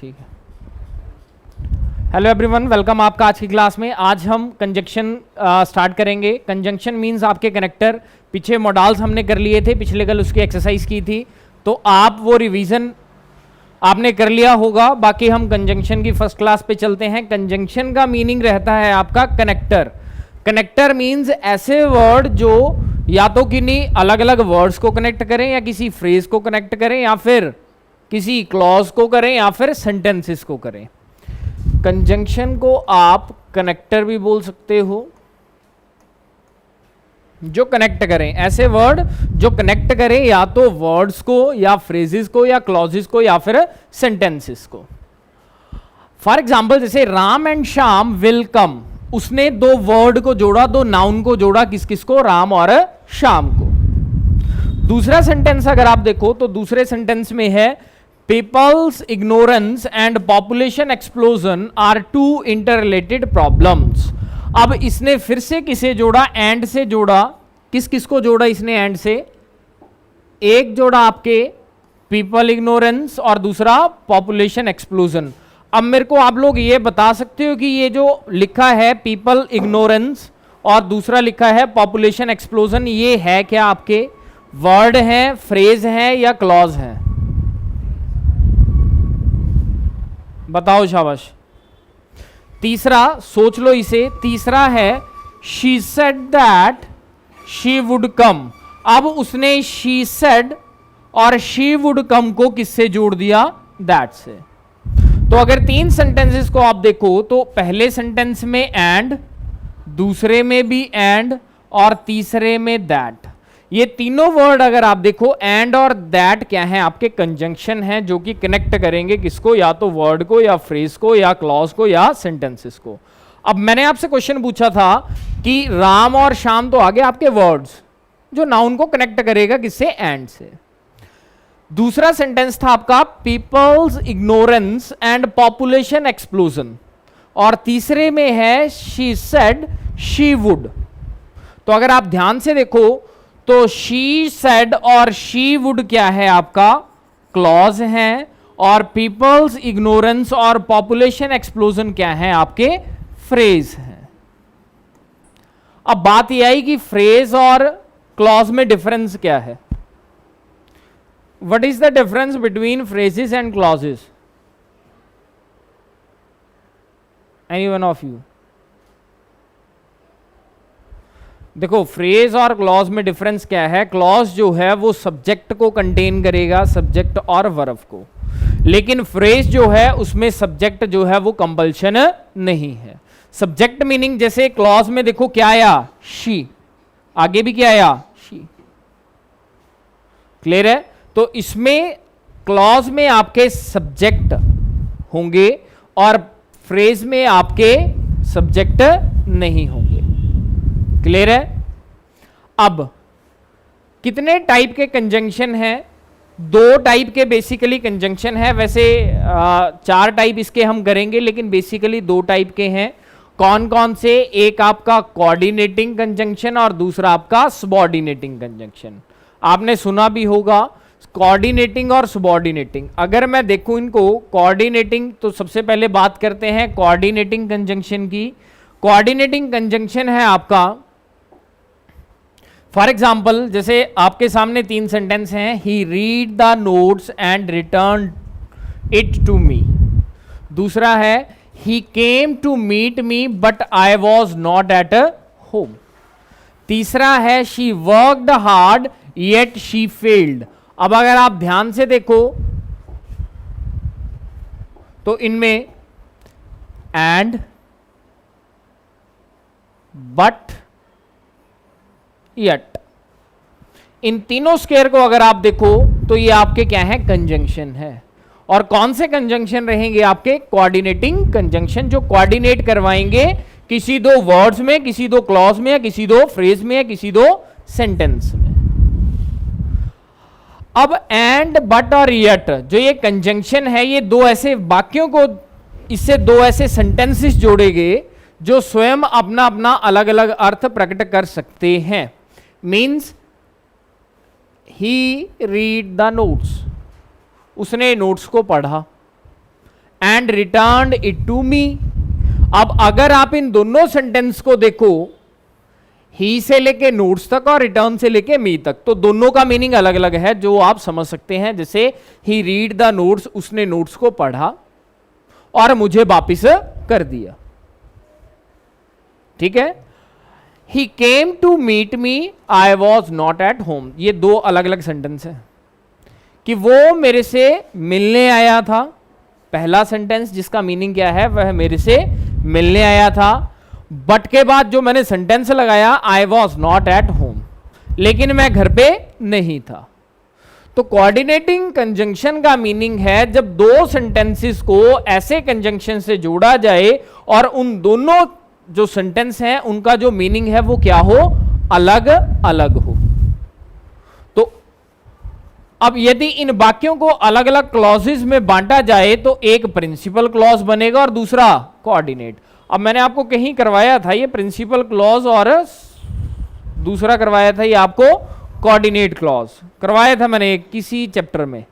ठीक है। Hello everyone, welcome आपका आज की क्लास में। आज हम कंजंक्शन स्टार्ट करेंगे। कंजंक्शन मींस आपके कनेक्टर। पीछे मॉडल्स हमने कर लिए थे, पिछले कल उसकी एक्सरसाइज की थी, तो आप वो रिवीजन आपने कर लिया होगा। बाकी हम कंजंक्शन की फर्स्ट क्लास पे चलते हैं। कंजंक्शन का मीनिंग रहता है आपका कनेक्टर। कनेक्टर मींस ऐसे वर्ड जो या तो किन्हीं अलग अलग वर्ड्स को कनेक्ट करें, या किसी फ्रेज को कनेक्ट करें, या फिर किसी क्लॉज को करें, या फिर सेंटेंसेस को करें। कंजंक्शन को आप कनेक्टर भी बोल सकते हो, जो कनेक्ट करें, ऐसे वर्ड जो कनेक्ट करें या तो वर्ड्स को, या फ्रेजेस को, या क्लॉजेस को, या फिर सेंटेंसेस को। फॉर एग्जाम्पल जैसे Ram and Shyam will come, उसने दो वर्ड को जोड़ा, दो नाउन को जोड़ा, किस किस को, राम और श्याम को। दूसरा सेंटेंस अगर आप देखो तो दूसरे सेंटेंस में है people's ignorance and population explosion are two interrelated problems. अब इसने फिर से किसे जोड़ा, एंड से जोड़ा। किस किस को जोड़ा इसने एंड से? एक जोड़ा आपके पीपल इग्नोरेंस और दूसरा पॉपुलेशन एक्सप्लोजन। अब मेरे को आप लोग ये बता सकते हो कि ये जो लिखा है पीपल इग्नोरेंस और दूसरा लिखा है पॉपुलेशन एक्सप्लोजन, ये है क्या? आपके वर्ड है, फ्रेज है, या क्लॉज है? बताओ शाबाश। तीसरा सोच लो इसे। तीसरा है she said that she would come. अब उसने शी सेड और शी वुड कम को किससे जोड़ दिया? दैट से। तो अगर तीन सेंटेंसेस को आप देखो तो पहले सेंटेंस में एंड, दूसरे में भी एंड, और तीसरे में दैट। ये तीनों वर्ड अगर आप देखो, एंड और दैट क्या है? आपके कंजंक्शन है, जो कि कनेक्ट करेंगे किसको? या तो वर्ड को, या फ्रेज को, या क्लॉज को, या सेंटेंसेस को। अब मैंने आपसे क्वेश्चन पूछा था कि राम और श्याम तो आगे आपके वर्ड्स, जो नाउन को कनेक्ट करेगा किससे? एंड से। दूसरा सेंटेंस था आपका people's ignorance and population explosion, और तीसरे में है शी सेड शी वुड। तो अगर आप ध्यान से देखो तो शी सेड और शी वुड क्या है? आपका क्लॉज है, और पीपल्स इग्नोरेंस और पॉपुलेशन एक्सप्लोजन क्या है? आपके फ्रेज है। अब बात यह आई कि फ्रेज और क्लॉज में डिफरेंस क्या है? What is the difference between phrases and clauses? Any one of you? देखो, फ्रेज और क्लॉज में डिफरेंस क्या है? क्लॉज जो है वो सब्जेक्ट को कंटेन करेगा, सब्जेक्ट और वर्ब को, लेकिन फ्रेज जो है उसमें सब्जेक्ट जो है वो कंपल्शन नहीं है। सब्जेक्ट मीनिंग जैसे क्लॉज में देखो क्या आया? शी। आगे भी क्या आया? शी। क्लियर है? तो इसमें क्लॉज में आपके सब्जेक्ट होंगे और फ्रेज में आपके सब्जेक्ट नहीं होंगे। क्लियर है? अब कितने टाइप के कंजंक्शन हैं? दो टाइप के बेसिकली कंजंक्शन है। वैसे चार टाइप इसके हम करेंगे, लेकिन बेसिकली दो टाइप के हैं। कौन कौन से? एक आपका कोऑर्डिनेटिंग कंजंक्शन और दूसरा आपका सबऑर्डिनेटिंग कंजंक्शन। आपने सुना भी होगा कोऑर्डिनेटिंग और सबऑर्डिनेटिंग। अगर मैं देखूं इनको कोऑर्डिनेटिंग, तो सबसे पहले बात करते हैं कोऑर्डिनेटिंग कंजंक्शन की। कोऑर्डिनेटिंग कंजंक्शन है आपका, फॉर एग्जाम्पल जैसे आपके सामने तीन सेंटेंस हैं। He read the notes and return it to me. दूसरा है he came to meet me but I was not at home. तीसरा है she worked hard yet she failed. अब अगर आप ध्यान से देखो तो इनमें एंड, बट, यट, इन तीनों स्केयर को अगर आप देखो तो ये आपके क्या है? कंजंक्शन है। और कौन से कंजंक्शन रहेंगे? आपके कोऑर्डिनेटिंग कंजंक्शन, जो कोऑर्डिनेट करवाएंगे किसी दो वर्ड्स में, किसी दो क्लॉज में, या किसी दो फ्रेज में, या किसी दो सेंटेंस में। अब एंड, बट और यट जो ये कंजंक्शन है, ये दो ऐसे वाक्यों को, इससे दो ऐसे सेंटेंसेस जोड़ेंगे जो स्वयं अपना अपना अलग अलग अर्थ प्रकट कर सकते हैं। Means he read the notes, उसने नोट्स को पढ़ा। And returned it to me. अब अगर आप इन दोनों सेंटेंस को देखो, ही से लेके नोट्स तक और रिटर्न से लेके मी तक, तो दोनों का मीनिंग अलग अलग है, जो आप समझ सकते हैं। जैसे ही रीड द नोट्स, उसने नोट्स को पढ़ा और मुझे वापिस कर दिया, ठीक है। He came to meet me, I was not at home, ये दो अलग अलग सेंटेंस है कि वो मेरे से मिलने आया था। पहला सेंटेंस जिसका मीनिंग क्या है, वह मेरे से मिलने आया था, बट के बाद जो मैंने सेंटेंस लगाया, आई वॉज नॉट एट होम, लेकिन मैं घर पे नहीं था। तो कोऑर्डिनेटिंग कंजंक्शन का मीनिंग है जब दो सेंटेंसेस को ऐसे कंजंक्शन से जोड़ा जाए और उन दोनों जो सेंटेंस हैं उनका जो मीनिंग है वो क्या हो, अलग अलग हो। तो अब यदि इन वाक्यों को अलग अलग क्लॉजेस में बांटा जाए तो एक प्रिंसिपल क्लॉज बनेगा और दूसरा कोऑर्डिनेट। अब मैंने आपको कहीं करवाया था ये प्रिंसिपल क्लॉज और दूसरा करवाया था ये आपको कोऑर्डिनेट क्लॉज करवाया था मैंने किसी चैप्टर में,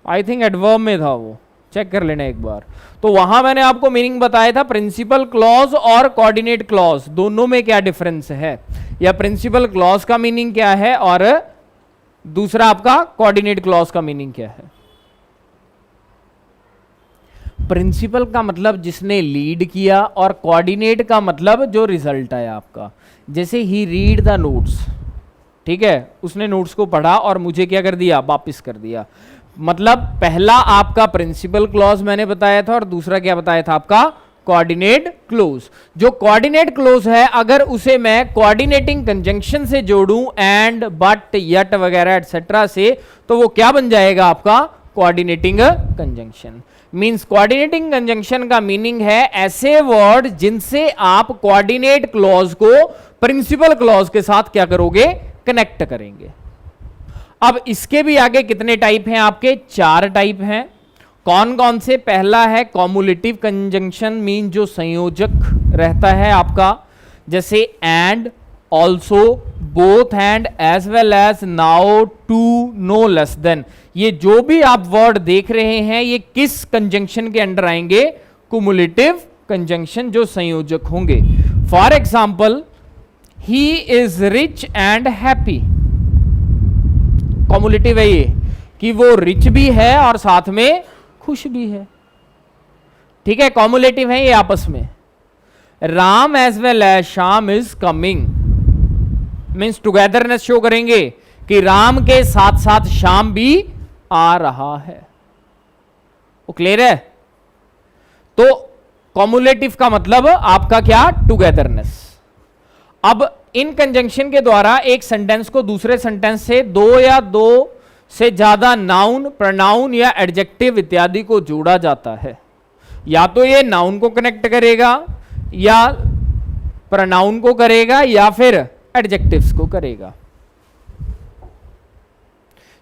आई थिंक एडवर्ब में था, वो चेक कर लेना एक बार। तो वहां मैंने आपको मीनिंग बताया था प्रिंसिपल क्लॉज और कोऑर्डिनेट क्लॉज दोनों में क्या डिफरेंस है, या प्रिंसिपल क्लॉज का मीनिंग क्या है और दूसरा आपका कोऑर्डिनेट क्लॉज का मीनिंग क्या है। प्रिंसिपल का मतलब जिसने लीड किया और कोऑर्डिनेट का मतलब जो रिजल्ट आया आपका। जैसे ही रीड द नोट्स, ठीक है, उसने नोट्स को पढ़ा और मुझे क्या कर दिया, वापिस कर दिया। मतलब पहला आपका प्रिंसिपल क्लॉज मैंने बताया था और दूसरा क्या बताया था आपका कोऑर्डिनेट क्लोज। जो कोऑर्डिनेट क्लोज है अगर उसे मैं कोऑर्डिनेटिंग कंजंक्शन से जोड़ूं एंड, बट, यट वगैरह एटसेट्रा से, तो वो क्या बन जाएगा आपका coordinating conjunction. Means coordinating conjunction का मीनिंग है ऐसे वर्ड जिनसे आप कोऑर्डिनेट क्लॉज को प्रिंसिपल क्लॉज के साथ क्या करोगे, कनेक्ट करेंगे। अब इसके भी आगे कितने टाइप हैं आपके, 4 टाइप हैं। कौन कौन से, पहला है कॉमुलेटिव कंजंक्शन, मीन जो संयोजक रहता है आपका, जैसे and, also, both and, as well as, now, too, no less than. ये जो भी आप वर्ड देख रहे हैं ये किस कंजंक्शन के अंडर आएंगे, कुमुलेटिव कंजंक्शन, जो संयोजक होंगे। For example, he is rich and happy, cumulative है ये कि वो रिच भी है और साथ में खुश भी है, ठीक है, कॉमुलेटिव है ये आपस में। Ram as well as Shyam is coming, means togetherness show करेंगे कि राम के साथ साथ श्याम भी आ रहा है। वो क्लियर है। तो कॉमुलेटिव का मतलब आपका क्या, टुगेदरनेस। अब इन कंजंक्शन के द्वारा एक सेंटेंस को दूसरे सेंटेंस से दो या दो से ज्यादा नाउन, प्रोनाउन या एडजेक्टिव इत्यादि को जोड़ा जाता है। या तो ये नाउन को कनेक्ट करेगा या प्रोनाउन को करेगा या फिर एडजेक्टिव्स को करेगा।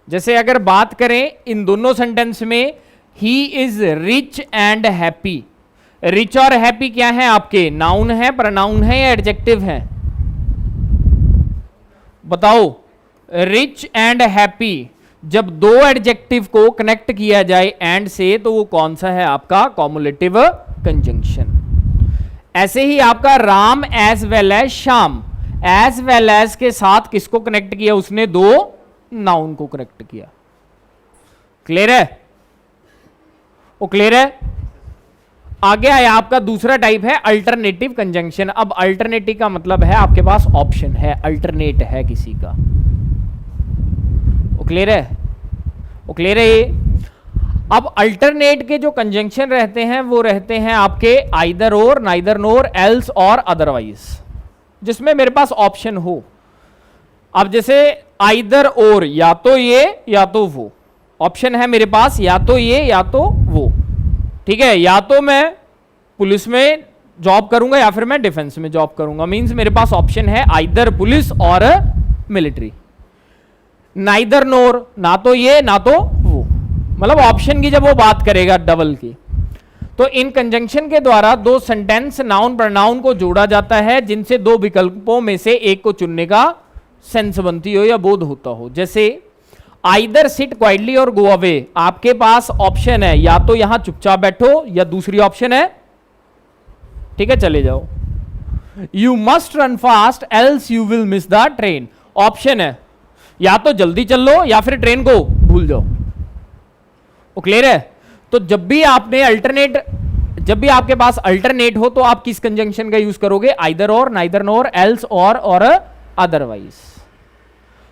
जैसे अगर बात करें इन दोनों सेंटेंस में, he is rich and happy, rich और हैप्पी क्या है आपके, नाउन है, प्रोनाउन है या एडजेक्टिव है, बताओ। रिच एंड हैप्पी, जब दो एडजेक्टिव को कनेक्ट किया जाए एंड से तो वो कौन सा है आपका, कॉमुलेटिव कंजंक्शन। ऐसे ही आपका Ram as well as Shyam, as well as के साथ किसको कनेक्ट किया उसने, दो नाउन को कनेक्ट किया। क्लियर है, वो क्लियर है। आगे आया आपका दूसरा टाइप है अल्टरनेटिव कंजंक्शन। अब अल्टरनेटिव का मतलब है आपके पास ऑप्शन है, अल्टरनेट है किसी का। वो क्लियर है, वो क्लियर है ये। अब अल्टरनेट के जो कंजंक्शन रहते हैं वो रहते हैं आपके आइदर और, नाइदर नोर, एल्स और अदरवाइज, जिसमें मेरे पास ऑप्शन हो। अब जैसे आइदर और, या तो ये या तो वो, ऑप्शन है मेरे पास या तो ये या तो वो, ठीक है। या तो मैं पुलिस में जॉब करूंगा या फिर मैं डिफेंस में जॉब करूंगा, मींस मेरे पास ऑप्शन है आइदर पुलिस और मिलिट्री। नाइदर नोर, ना तो ये ना तो वो, मतलब ऑप्शन की जब वो बात करेगा डबल की। तो इन कंजंक्शन के द्वारा दो सेंटेंस, नाउन प्रोनाउन को जोड़ा जाता है जिनसे दो विकल्पों में से एक को चुनने का सेंस बनती हो या बोध होता हो। जैसे आइदर सिट क्वाइटली और गो अवे, आपके पास ऑप्शन है या तो यहां चुपचाप बैठो या दूसरी ऑप्शन है, ठीक है, चले जाओ। You must run fast else you will miss the train, option है या तो जल्दी चल लो या फिर ट्रेन को भूल जाओ। वो क्लियर है? तो जब भी आपके पास अल्टरनेट हो तो आप किस कंजंक्शन का यूज करोगे? आइदर और, नाइदर नोर, एल्स और अदरवाइज।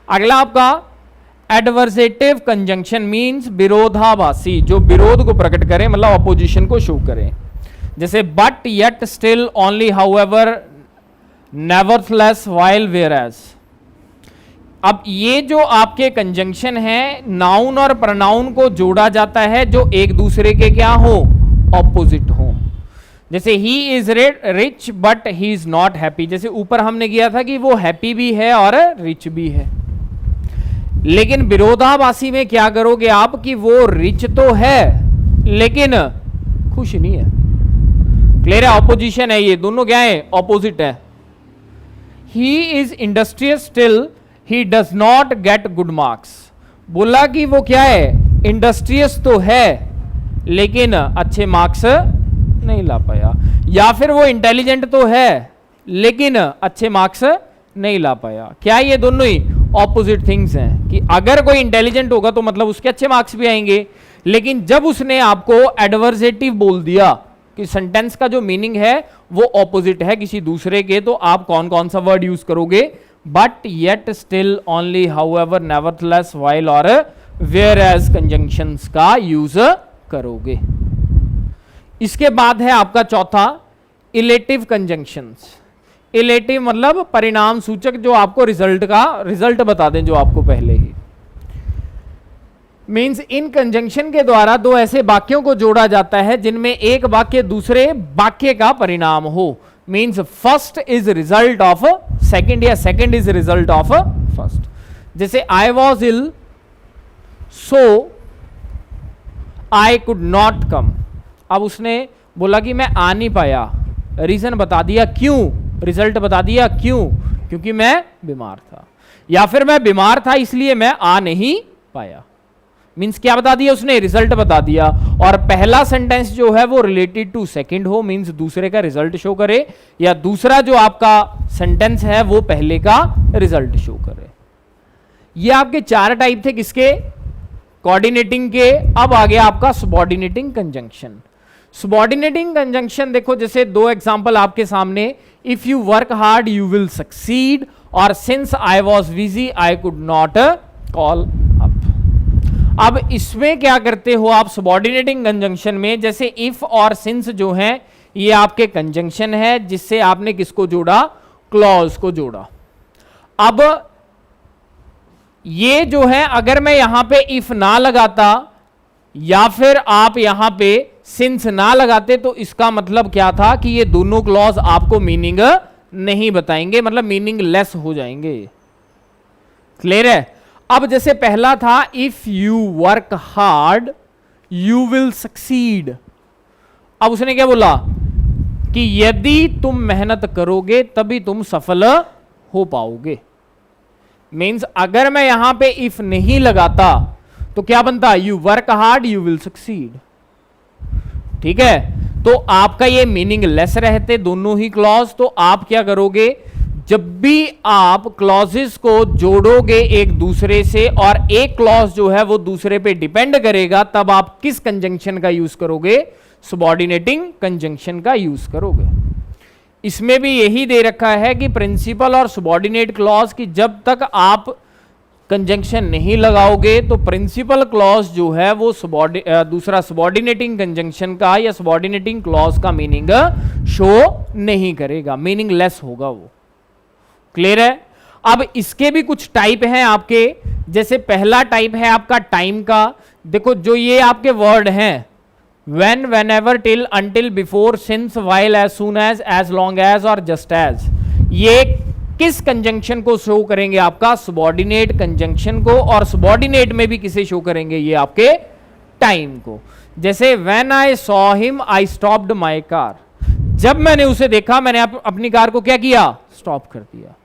अगला आपका एडवर्सेटिव कंजंक्शन मींस विरोधाभासी, जो विरोध को प्रकट करे, मतलब अपोजिशन को शो करे। जैसे but, yet, still, only, however, nevertheless, while, whereas. अब ये जो आपके कंजंक्शन है, नाउन और प्रोनाउन को जोड़ा जाता है जो एक दूसरे के क्या हो? ऑपोजिट हो। जैसे he is rich but he is not happy, जैसे ऊपर हमने किया था कि वो हैप्पी भी है और रिच भी है। लेकिन विरोधाभासी में क्या करोगे आप कि वो रिच तो है लेकिन खुश नहीं है। क्लियर है? ऑपोजिशन है, ये दोनों क्या है? ऑपोजिट है। He is industrious still he does not get good marks, बोला कि वो क्या है? इंडस्ट्रियस तो है लेकिन अच्छे मार्क्स नहीं ला पाया। या फिर वो इंटेलिजेंट तो है लेकिन अच्छे मार्क्स नहीं ला पाया। क्या ये दोनों ही ऑपोजिट थिंग्स हैं कि अगर कोई इंटेलिजेंट होगा तो मतलब उसके अच्छे मार्क्स भी आएंगे, लेकिन जब उसने आपको एडवर्सेटिव बोल दिया कि सेंटेंस का जो मीनिंग है वो ऑपोजिट है किसी दूसरे के, तो आप कौन कौन सा वर्ड यूज करोगे? But, yet, still, only, however, nevertheless, while और वेयरएज कंजंक्शंस का यूज करोगे। इसके बाद है आपका चौथा इलेटिव कंजंक्शंस। इलेटिव मतलब परिणाम सूचक, जो आपको रिजल्ट बता दें, जो आपको पहले ही। मीन्स इन कंजंक्शन के द्वारा दो ऐसे वाक्यों को जोड़ा जाता है जिनमें एक वाक्य दूसरे वाक्य का परिणाम हो। Means first is result of second या second is result of first. जैसे I was ill so I could not come, अब उसने बोला कि मैं आ नहीं पाया, रीजन बता दिया क्यों, रिजल्ट बता दिया क्यों, क्योंकि मैं बीमार था, या फिर मैं बीमार था इसलिए मैं आ नहीं पाया। मीन्स क्या बता दिया उसने? रिजल्ट बता दिया। और पहला सेंटेंस जो है वो रिलेटेड टू सेकंड हो, मीन्स दूसरे का रिजल्ट शो करे, या दूसरा जो आपका सेंटेंस है वो पहले का रिजल्ट शो करे। ये आपके चार टाइप थे किसके? कोऑर्डिनेटिंग के। अब आ गया आपका सबऑर्डिनेटिंग कंजंक्शन। सबऑर्डिनेटिंग कंजंक्शन देखो, जैसे दो एग्जांपल आपके सामने, if you work hard you will succeed, और since I was busy I could not call up. अब इसमें क्या करते हो आप सबऑर्डिनेटिंग कंजंक्शन में? जैसे इफ और सिंस जो हैं ये आपके कंजंक्शन है, जिससे आपने किसको जोड़ा? क्लॉज को जोड़ा। अब ये जो है अगर मैं यहां पे इफ ना लगाता या फिर आप यहां पे सिंस ना लगाते तो इसका मतलब क्या था कि ये दोनों क्लॉज आपको मीनिंग नहीं बताएंगे, मतलब मीनिंग लेस हो जाएंगे। क्लियर है? अब जैसे पहला था if you work hard you will succeed, अब उसने क्या बोला कि यदि तुम मेहनत करोगे तभी तुम सफल हो पाओगे। मीन्स अगर मैं यहां पे इफ नहीं लगाता तो क्या बनता? You work hard you will succeed. ठीक है, तो आपका ये मीनिंग लेस रहते दोनों ही क्लॉज। तो आप क्या करोगे? जब भी आप क्लॉजेस को जोड़ोगे एक दूसरे से और एक क्लॉज जो है वो दूसरे पे डिपेंड करेगा, तब आप किस कंजंक्शन का यूज करोगे? सबऑर्डिनेटिंग कंजंक्शन का यूज करोगे। इसमें भी यही दे रखा है कि प्रिंसिपल और सबऑर्डिनेट क्लॉज की जब तक आप कंजंक्शन नहीं लगाओगे तो प्रिंसिपल क्लॉज जो है वो दूसरा सबऑर्डिनेटिंग कंजंक्शन का या सबऑर्डिनेटिंग क्लॉज का मीनिंग शो नहीं करेगा, मीनिंग लेस होगा वो। क्लियर है? अब इसके भी कुछ टाइप हैं आपके। जैसे पहला टाइप है आपका टाइम का। देखो जो ये आपके वर्ड हैं when, whenever, till, until, before, since, while, as soon as long as और just as, ये किस कंजंक्शन को शो करेंगे? आपका सबऑर्डिनेट कंजंक्शन को। और सबऑर्डिनेट में भी किसे शो करेंगे? ये आपके टाइम को। जैसे when I saw him I stopped my car, जब मैंने उसे देखा मैंने अपनी कार को क्या किया? स्टॉप कर दिया।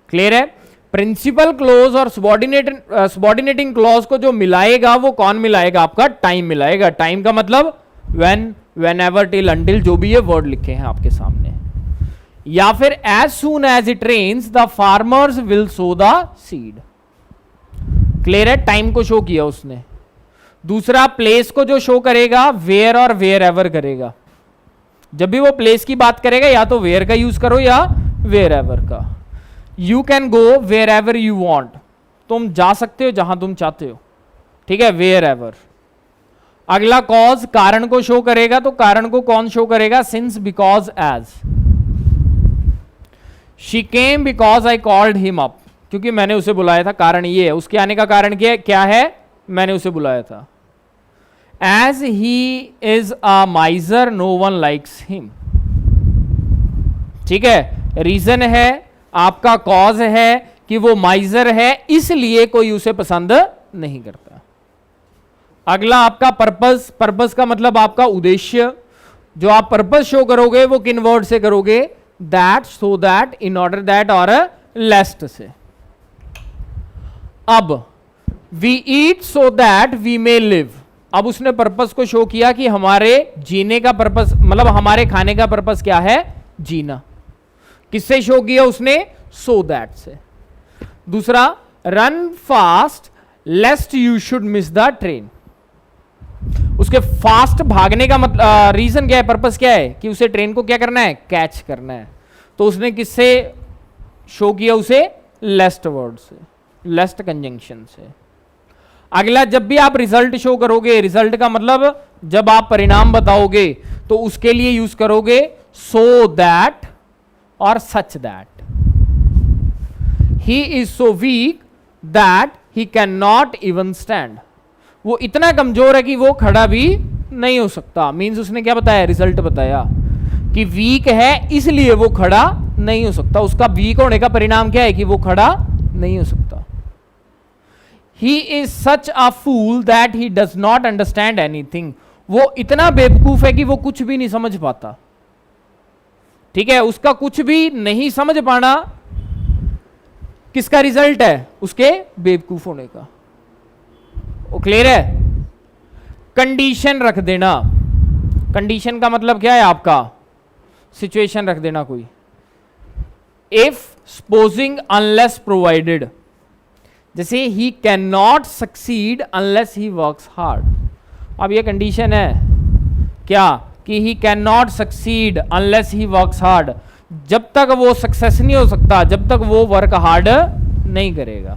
क्लियर है? प्रिंसिपल क्लोज और सबॉर्डिनेटिंग क्लॉज को जो मिलाएगा वो कौन मिलाएगा? आपका टाइम मिलाएगा। टाइम का मतलब व्हेन, व्हेनेवर, टिल, अंटिल, जो भी ये वर्ड लिखे हैं आपके सामने। या फिर as soon as it rains the farmers will sow the seed. Clear है? टाइम को शो किया उसने। दूसरा, प्लेस को जो शो करेगा वेयर और वेयर एवर करेगा। जब भी वो प्लेस की बात करेगा या तो वेयर का यूज करो या वेयर एवर का। You can go wherever you want, तुम जा सकते हो जहां तुम चाहते हो, ठीक है, वेयर एवर। अगला कॉज, कारण को शो करेगा, तो कारण को कौन शो करेगा? Since, because, as. She came because I called him up, क्योंकि मैंने उसे बुलाया था, कारण ये है। उसके आने का कारण क्या है? मैंने उसे बुलाया था। As he is a miser no one likes him, ठीक है। रीजन है आपका, कॉज है कि वो माइजर है, इसलिए कोई उसे पसंद नहीं करता। अगला आपका पर्पस। पर्पस का मतलब आपका उद्देश्य। जो आप पर्पस शो करोगे वो किन वर्ड से करोगे? That, so that, in order that और लेस्ट से। अब we eat so that we may live. अब उसने पर्पस को शो किया कि हमारे जीने का पर्पस, मतलब हमारे खाने का पर्पस क्या है? जीना। किससे शो किया उसने? सो दैट से। दूसरा, run fast लेस्ट you should miss the train. उसके फास्ट भागने का मतलब रीजन क्या है? पर्पस क्या है? कि उसे ट्रेन को क्या करना है? कैच करना है। तो उसने किससे शो किया उसे? लेस्ट वर्ड से, लेस्ट कंजंक्शन से। अगला, जब भी आप रिजल्ट शो करोगे, रिजल्ट का मतलब जब आप परिणाम बताओगे तो उसके लिए यूज करोगे सो दैट और such that. He is so weak that he can not even stand. वो इतना कमजोर है कि वो खड़ा भी नहीं हो सकता। मींस उसने क्या बताया? रिजल्ट बताया कि वीक है इसलिए वो खड़ा नहीं हो सकता। उसका वीक होने का परिणाम क्या है? कि वो खड़ा नहीं हो सकता। He is such a fool that he does not understand anything. वो इतना बेवकूफ है कि वो कुछ भी नहीं समझ पाता, ठीक है। उसका कुछ भी नहीं समझ पाना किसका रिजल्ट है? उसके बेवकूफ होने का। वो क्लियर है? कंडीशन रख देना। कंडीशन का मतलब क्या है आपका? सिचुएशन रख देना कोई। If, supposing, unless, provided. जैसे he can not succeed unless he works hard. अब ये कंडीशन है क्या? कि he can not succeed unless he works hard. जब तक वो सक्सेस नहीं हो सकता जब तक वो वर्क हार्ड नहीं करेगा।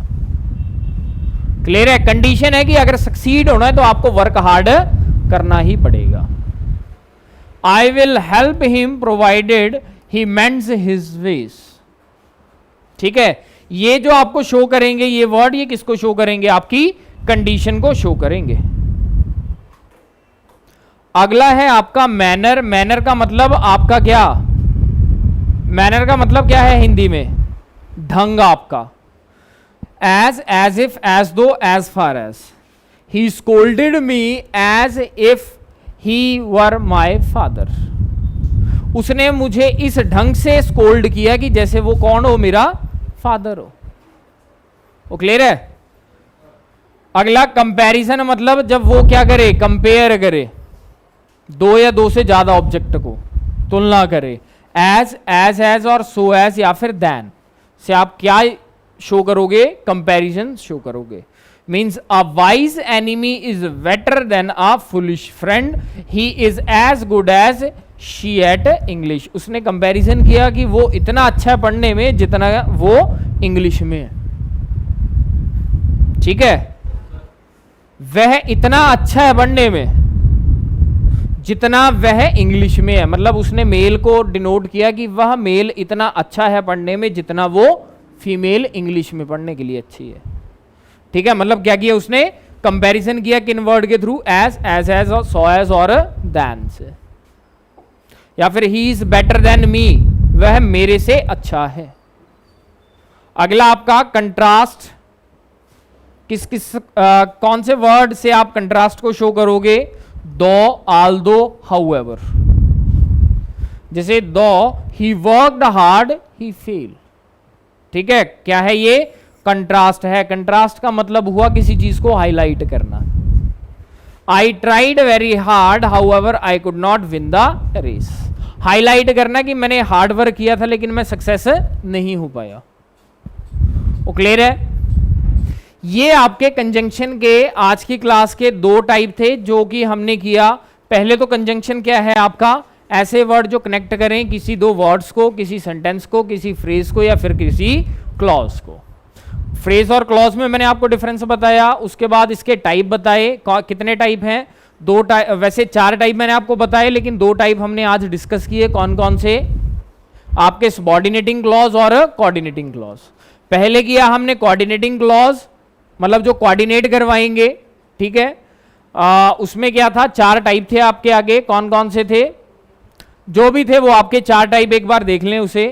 क्लियर है? कंडीशन है कि अगर सक्सीड होना है तो आपको वर्क हार्ड करना ही पड़ेगा। I will help him provided he mends his ways, ठीक है। ये जो आपको शो करेंगे ये वर्ड, ये किसको शो करेंगे? आपकी कंडीशन को शो करेंगे। अगला है आपका मैनर। मैनर का मतलब आपका क्या? मैनर का मतलब क्या है हिंदी में? ढंग आपका। As if, as though, as far as. He scolded me as if he were my father. उसने मुझे इस ढंग से स्कोल्ड किया कि जैसे वो कौन हो? मेरा फादर हो। वो क्लियर है? अगला कंपैरिजन, मतलब जब वो क्या करे? कंपेयर करे, दो या दो से ज्यादा ऑब्जेक्ट को तुलना करे। एज और सो एज या फिर देन से आप क्या शो करोगे? कंपैरिजन शो करोगे। Means a wise enemy is better than a foolish friend. He is as good as she at English. उसने कंपैरिजन किया कि वो इतना अच्छा है पढ़ने में जितना वो इंग्लिश में है, ठीक है। वह इतना अच्छा है पढ़ने में जितना वह इंग्लिश में है। मतलब उसने मेल को डिनोट किया कि वह मेल इतना अच्छा है पढ़ने में जितना वो फीमेल इंग्लिश में पढ़ने के लिए अच्छी है, ठीक है। मतलब क्या किया उसने? कंपैरिजन किया किन वर्ड के थ्रू? एज और सो एज और देन से। या फिर he is better than me, वह मेरे से अच्छा है। अगला आपका कंट्रास्ट। कौन से वर्ड से आप कंट्रास्ट को शो करोगे? दो, आल्दो, हाउएवर। जैसे दो he worked hard he fail, ठीक है। क्या है ये? कंट्रास्ट है। कंट्रास्ट का मतलब हुआ किसी चीज को हाईलाइट करना। I tried very hard however I could not win the race. Highlight करना कि मैंने हार्ड वर्क किया था लेकिन मैं सक्सेस नहीं हो पाया। वो क्लियर है? ये आपके कंजंक्शन के आज की क्लास के दो टाइप थे जो कि हमने किया। पहले तो कंजंक्शन क्या है आपका, ऐसे वर्ड जो कनेक्ट करें किसी दो वर्ड्स को, किसी सेंटेंस को, किसी फ्रेज को या फिर किसी क्लॉज को। फ्रेज और क्लॉज में मैंने आपको डिफरेंस बताया। उसके बाद इसके टाइप बताए, कितने टाइप हैं, दो टाइप, वैसे 4 टाइप मैंने आपको बताए लेकिन 2 टाइप हमने आज डिस्कस किए। कौन कौन से? आपके सबऑर्डिनेटिंग क्लॉज और कोऑर्डिनेटिंग क्लॉज। पहले किया हमने कोऑर्डिनेटिंग क्लॉज, मतलब जो कोऑर्डिनेट करवाएंगे, ठीक है। उसमें क्या था, 4 टाइप थे आपके आगे। कौन कौन से थे? जो भी थे वो आपके 4 टाइप एक बार देख लें उसे।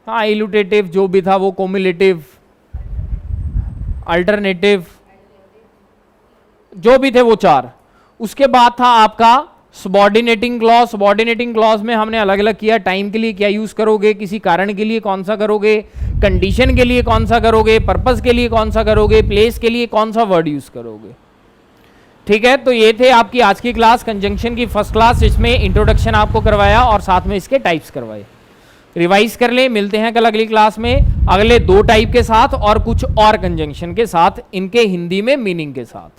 हाँ, इल्यूटेटिव जो भी था वो, कोम्युलेटिव, अल्टरनेटिव, जो भी थे वो 4। उसके बाद था आपका सबऑर्डिनेटिंग क्लॉज। सबऑर्डिनेटिंग क्लॉज में हमने अलग अलग किया, टाइम के लिए क्या यूज करोगे, किसी कारण के लिए कौन सा करोगे, कंडीशन के लिए कौन सा करोगे, पर्पस के लिए कौन सा करोगे, प्लेस के लिए कौन सा वर्ड यूज करोगे। ठीक है, तो ये थे आपकी आज की क्लास, कंजंक्शन की फर्स्ट क्लास। इसमें इंट्रोडक्शन आपको करवाया और साथ में इसके टाइप्स करवाए। रिवाइज कर ले, मिलते हैं कल अगली क्लास में अगले 2 टाइप के साथ और कुछ और कंजंक्शन के साथ, इनके हिंदी में मीनिंग के साथ।